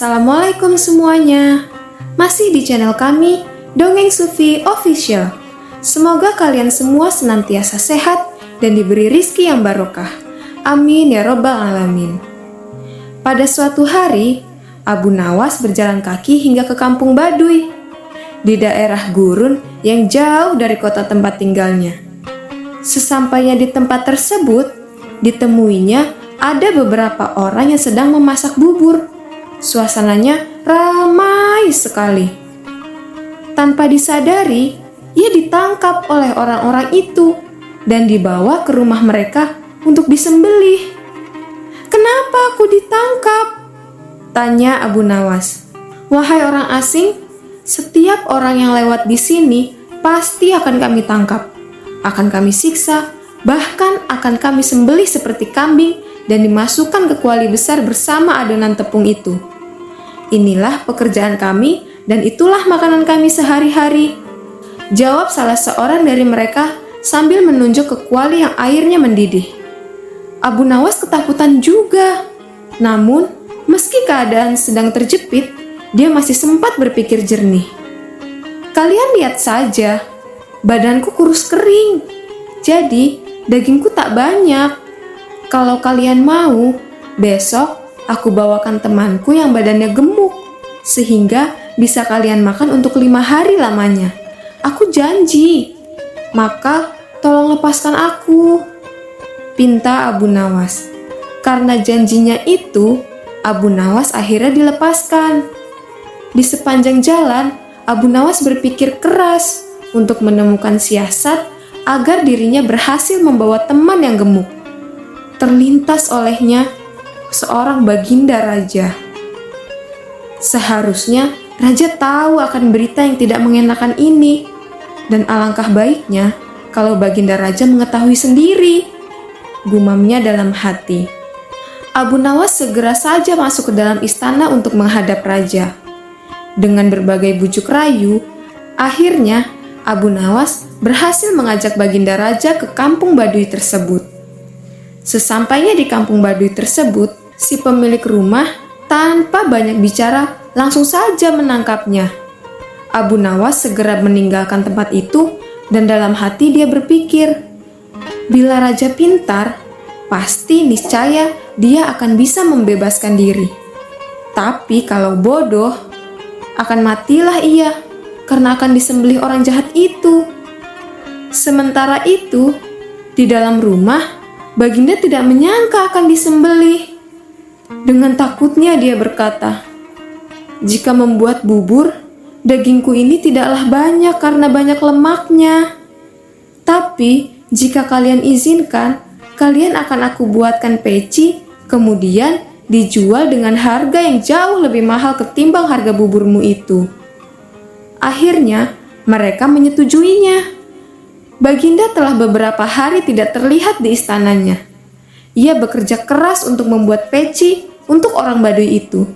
Assalamualaikum semuanya. Masih di channel kami, Dongeng Sufi Official. Semoga kalian semua senantiasa sehat dan diberi rizki yang barokah. Amin ya robbal alamin. Pada suatu hari, Abu Nawas berjalan kaki hingga ke kampung Baduy di daerah gurun yang jauh dari kota tempat tinggalnya. Sesampainya di tempat tersebut, ditemuinya ada beberapa orang yang sedang memasak bubur. Suasananya ramai sekali. Tanpa disadari, ia ditangkap oleh orang-orang itu dan dibawa ke rumah mereka untuk disembelih. "Kenapa aku ditangkap?" tanya Abu Nawas. "Wahai orang asing, setiap orang yang lewat di sini pasti akan kami tangkap, akan kami siksa, bahkan akan kami sembelih seperti kambing dan dimasukkan ke kuali besar bersama adonan tepung itu. Inilah pekerjaan kami dan itulah makanan kami sehari-hari," jawab salah seorang dari mereka sambil menunjuk ke kuali yang airnya mendidih. Abu Nawas ketakutan juga. Namun, meski keadaan sedang terjepit, dia masih sempat berpikir jernih. "Kalian lihat saja, badanku kurus kering, jadi dagingku tak banyak. Kalau kalian mau, besok aku bawakan temanku yang badannya gemuk, sehingga bisa kalian makan untuk 5 hari lamanya. Aku janji. Maka tolong lepaskan aku," pinta Abu Nawas. Karena janjinya itu, Abu Nawas akhirnya dilepaskan. Di sepanjang jalan, Abu Nawas berpikir keras untuk menemukan siasat agar dirinya berhasil membawa teman yang gemuk. Terlintas olehnya seorang baginda raja. Seharusnya raja tahu akan berita yang tidak mengenakan ini, dan alangkah baiknya kalau baginda raja mengetahui sendiri, gumamnya dalam hati. Abu Nawas segera saja masuk ke dalam istana untuk menghadap raja. Dengan berbagai bujuk rayu, akhirnya Abu Nawas berhasil mengajak baginda raja ke kampung Baduy tersebut. Sesampainya di kampung Baduy tersebut, si pemilik rumah tanpa banyak bicara langsung saja menangkapnya. Abu Nawas segera meninggalkan tempat itu dan dalam hati dia berpikir, bila raja pintar, pasti niscaya dia akan bisa membebaskan diri. Tapi kalau bodoh, akan matilah ia karena akan disembelih orang jahat itu. Sementara itu, di dalam rumah, baginda tidak menyangka akan disembelih. Dengan takutnya dia berkata, "Jika membuat bubur, dagingku ini tidaklah banyak karena banyak lemaknya. Tapi jika kalian izinkan, kalian akan aku buatkan peci, kemudian dijual dengan harga yang jauh lebih mahal ketimbang harga buburmu itu." Akhirnya mereka menyetujuinya. Baginda telah beberapa hari tidak terlihat di istananya. Ia bekerja keras untuk membuat peci untuk orang Baduy itu.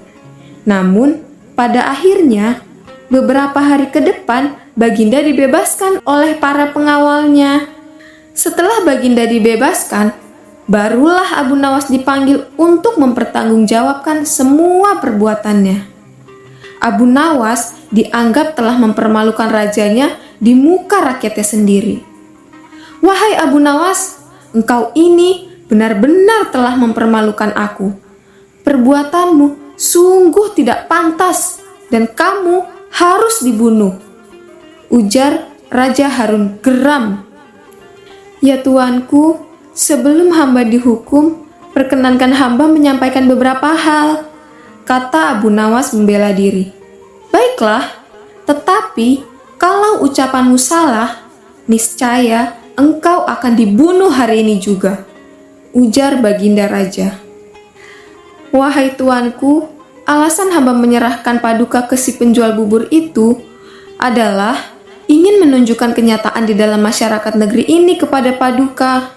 Namun, pada akhirnya, beberapa hari ke depan, baginda dibebaskan oleh para pengawalnya. Setelah baginda dibebaskan, barulah Abu Nawas dipanggil untuk mempertanggungjawabkan semua perbuatannya. Abu Nawas dianggap telah mempermalukan rajanya di muka rakyatnya sendiri. "Wahai Abu Nawas, engkau ini benar-benar telah mempermalukan aku. Perbuatanmu sungguh tidak pantas dan kamu harus dibunuh," ujar Raja Harun geram. "Ya tuanku, sebelum hamba dihukum, perkenankan hamba menyampaikan beberapa hal," kata Abu Nawas membela diri. "Baiklah, tetapi kalau ucapanmu salah, niscaya engkau akan dibunuh hari ini juga," ujar baginda raja. "Wahai tuanku, alasan hamba menyerahkan paduka ke si penjual bubur itu adalah ingin menunjukkan kenyataan di dalam masyarakat negeri ini kepada paduka.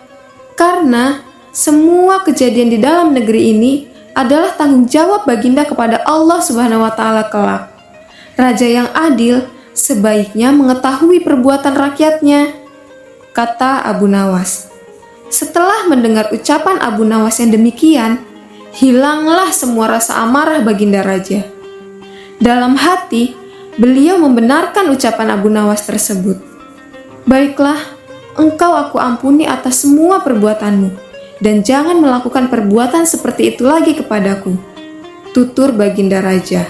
Karena semua kejadian di dalam negeri ini adalah tanggung jawab baginda kepada Allah Subhanahu wa Ta'ala kelak. Raja yang adil sebaiknya mengetahui perbuatan rakyatnya," kata Abu Nawas. Setelah mendengar ucapan Abu Nawas yang demikian, hilanglah semua rasa amarah baginda raja. Dalam hati, beliau membenarkan ucapan Abu Nawas tersebut. Baiklah, engkau aku ampuni atas semua perbuatanmu, dan jangan melakukan perbuatan seperti itu lagi kepadaku. Tutur Baginda Raja.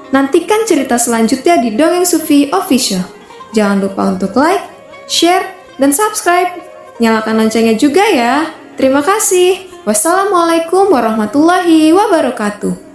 Nantikan cerita selanjutnya di Dongeng Sufi Official. Jangan lupa untuk like, share, dan subscribe. Nyalakan loncengnya juga ya. Terima kasih. Wassalamualaikum warahmatullahi wabarakatuh.